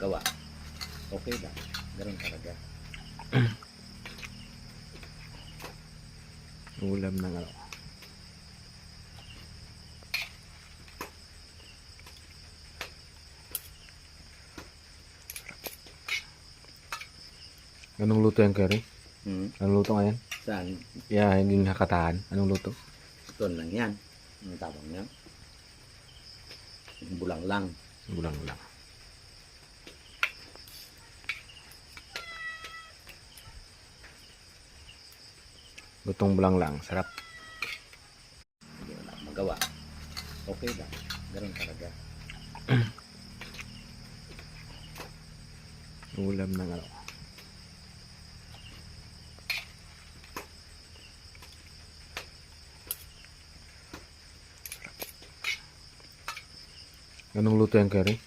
magawa, okay lang. Ganun talaga. Ulam ng ano. Anong luto yan, Kerry? Anong luto nga yan? Saan? Yeah, hindi nakatahan. Anong luto? Ito lang yan. Ang tawag niya. Bulang lang. Gulang lang. Lutong bulang lang. Sarap. Hindi wala akong magawa, okay lang. Ganun talaga. Ulam ng ano. Anong luto yan, Kerry?